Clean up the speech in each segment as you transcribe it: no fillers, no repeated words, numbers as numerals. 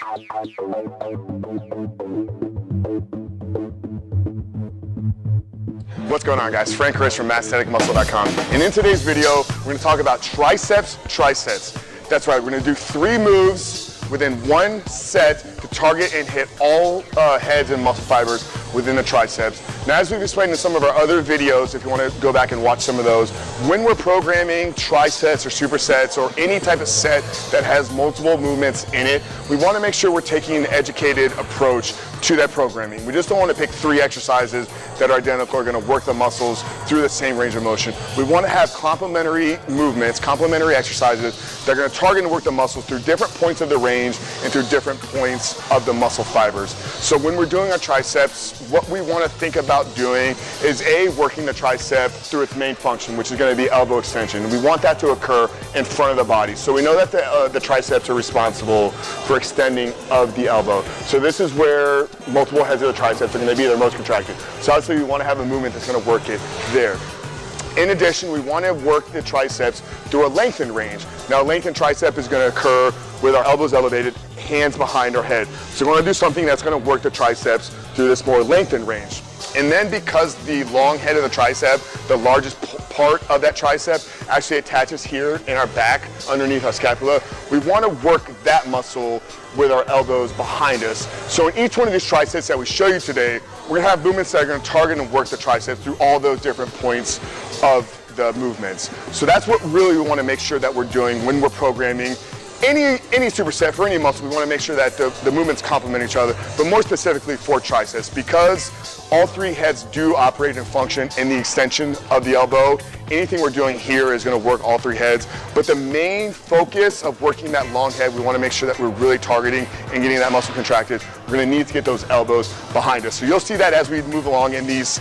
What's going on, guys? Frank Chris from MASSTHETIC and in today's video we're going to talk about triceps, trisets. That's right, we're going to do 3 moves within 1 set to target and hit all heads and muscle fibers within the triceps. Now, as we've explained in some of our other videos, if you want to go back and watch some of those, when we're programming trisets or supersets or any type of set that has multiple movements in it, we want to make sure we're taking an educated approach to that programming. We just don't want to pick 3 exercises that are identical, are going to work the muscles through the same range of motion. We want to have complementary movements, complementary exercises that are going to target and work the muscles through different points of the range and through different points of the muscle fibers. So when we're doing our triceps, what we want to think about doing is working the tricep through its main function, which is going to be elbow extension. We want that to occur in front of the body. So we know that the triceps are responsible for extending of the elbow. So this is where multiple heads of the triceps are going to be their most contracted. So obviously we want to have a movement that's going to work it there. In addition, we want to work the triceps through a lengthened range. Now, a lengthened tricep is going to occur with our elbows elevated, hands behind our head. So we're going to do something that's going to work the triceps through this more lengthened range. And then because the long head of the tricep, the largest part of that tricep, actually attaches here in our back underneath our scapula, we want to work that muscle with our elbows behind us. So in each one of these triceps that we show you today, we're going to have movements that are going to target and work the triceps through all those different points of the movements. So that's what really we want to make sure that we're doing when we're programming any superset for any muscle. We want to make sure that the movements complement each other, but more specifically for triceps, because all 3 heads do operate and function in the extension of the elbow. Anything we're doing here is going to work all 3 heads, but the main focus of working that long head, we want to make sure that we're really targeting and getting that muscle contracted. We're going to need to get those elbows behind us. So you'll see that as we move along in these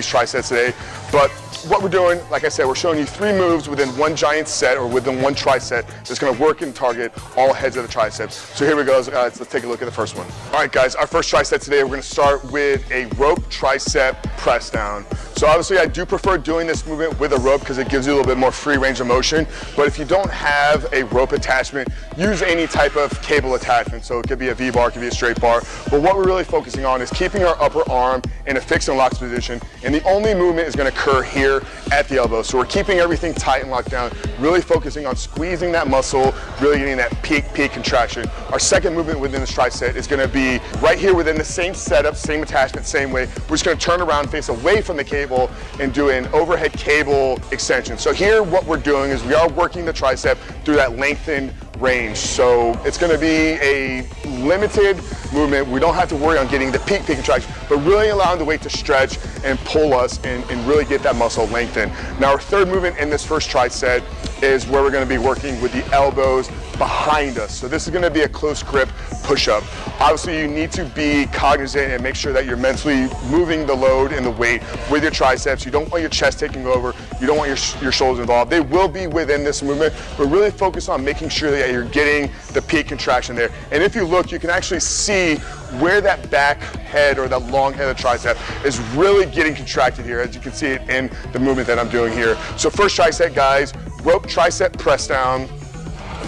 triceps today. But what we're doing, like I said, we're showing you 3 moves within 1 giant set or within 1 tricep that's going to work and target all heads of the triceps. So here we go, guys. Let's take a look at the first one. All right, guys, our first tricep today, we're going to start with a rope tricep press down. So obviously I do prefer doing this movement with a rope because it gives you a little bit more free range of motion. But if you don't have a rope attachment, use any type of cable attachment. So it could be a V-bar, it could be a straight bar. But what we're really focusing on is keeping our upper arm in a fixed and locked position. And the only movement is going to occur here at the elbow. So we're keeping everything tight and locked down, really focusing on squeezing that muscle, really getting that peak contraction. Our second movement within this tricep is going to be right here within the same setup, same attachment, same way. We're just going to turn around, face away from the cable, and do an overhead cable extension. So here what we're doing is we are working the tricep through that lengthened range. So it's going to be a limited movement. We don't have to worry on getting the peak contraction, but really allowing the weight to stretch and pull us and really get that muscle lengthened. Now, our third movement in this first tricep is where we're going to be working with the elbows behind us. So this is going to be a close grip push-up. Obviously, you need to be cognizant and make sure that you're mentally moving the load and the weight with your triceps. You don't want your chest taking over. You don't want your shoulders involved. They will be within this movement, but really focus on making sure that you're getting the peak contraction there. And if you look, you can actually see where that back head or that long head of the tricep is really getting contracted here, as you can see it in the movement that I'm doing here. So first tricep, guys, rope tricep press down.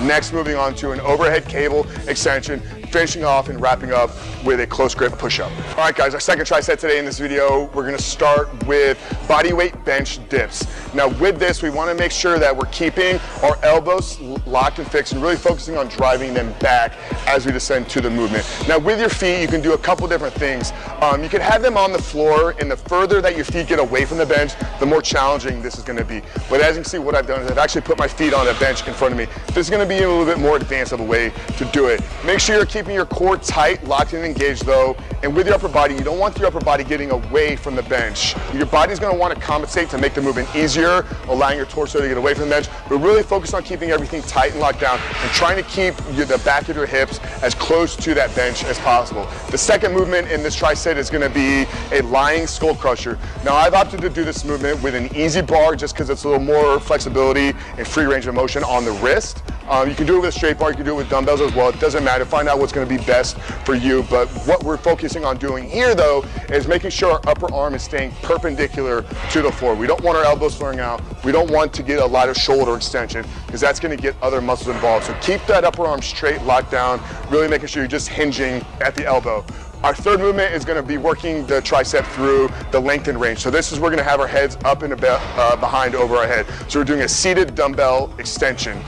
Next, moving on to an overhead cable extension, finishing off and wrapping up with a close grip push-up. All right, guys, our second tricep today in this video, we're gonna start with body weight bench dips. Now with this, we wanna make sure that we're keeping our elbows locked and fixed and really focusing on driving them back as we descend to the movement. Now with your feet, you can do a couple different things. You can have them on the floor, and the further that your feet get away from the bench, the more challenging this is gonna be. But as you can see, what I've done is I've actually put my feet on a bench in front of me. This is gonna be a little bit more advanced of a way to do it. Make sure you're keeping your core tight, locked and engaged though, and with your upper body, you don't want your upper body getting away from the bench. Your body's gonna wanna compensate to make the movement easier, allowing your torso to get away from the bench, but really focus on keeping everything tight and locked down and trying to keep the back of your hips as close to that bench as possible. The second movement in this tricep is gonna be a lying skull crusher. Now I've opted to do this movement with an easy bar just because it's a little more flexibility and free range of motion on the wrist. You can do it with a straight bar, you can do it with dumbbells as well. It doesn't matter. Find out what's going to be best for you. But what we're focusing on doing here though is making sure our upper arm is staying perpendicular to the floor. We don't want our elbows flaring out. We don't want to get a lot of shoulder extension because that's going to get other muscles involved. So keep that upper arm straight, locked down, really making sure you're just hinging at the elbow. Our third movement is going to be working the tricep through the length and range. So this is we're going to have our heads up and behind over our head. So we're doing a seated dumbbell extension.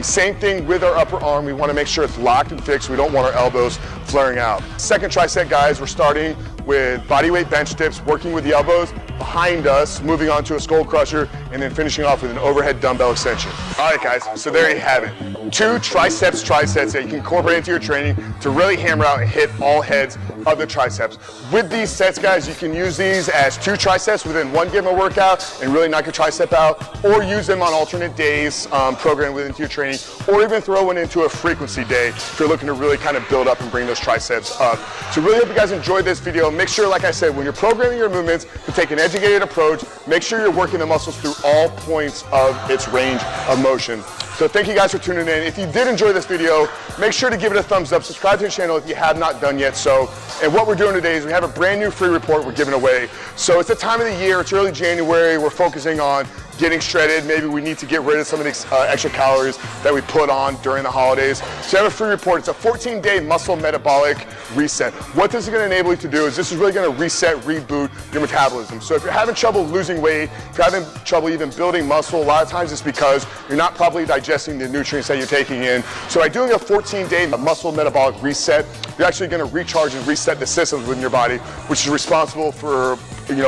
Same thing with our upper arm. We want to make sure it's locked and fixed. We don't want our elbows flaring out. Second tricep, guys, we're starting with body weight bench dips, working with the elbows behind us, moving on to a skull crusher, and then finishing off with an overhead dumbbell extension. All right, guys, so there you have it. 2 triceps that you can incorporate into your training to really hammer out and hit all heads of the triceps. With these sets, guys, you can use these as 2 triceps within one given workout and really knock your tricep out, or use them on alternate days, program within your training, or even throw one into a frequency day if you're looking to really kind of build up and bring those triceps up. So really hope you guys enjoyed this video. Make sure, like I said, when you're programming your movements, to take an educated approach, make sure you're working the muscles through all points of its range of motion. So thank you guys for tuning in. If you did enjoy this video, make sure to give it a thumbs up, subscribe to the channel if you have not done yet so. And what we're doing today is we have a brand new free report we're giving away. So it's the time of the year, it's early January, we're focusing on getting shredded. Maybe we need to get rid of some of the extra calories that we put on during the holidays. So I have a free report. It's a 14-day muscle metabolic reset. What this is going to enable you to do is this is really going to reset, reboot your metabolism. So if you're having trouble losing weight, if you're having trouble even building muscle, a lot of times it's because you're not properly digesting the nutrients that you're taking in. So by doing a 14-day muscle metabolic reset, you're actually going to recharge and reset the systems within your body, which is responsible for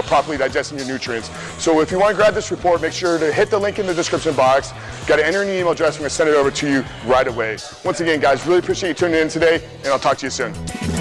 properly digesting your nutrients. So if you want to grab this report, make sure to hit the link in the description box. Got to enter in your email address. We're going to send it over to you right away. Once again, guys, really appreciate you tuning in today, and I'll talk to you soon.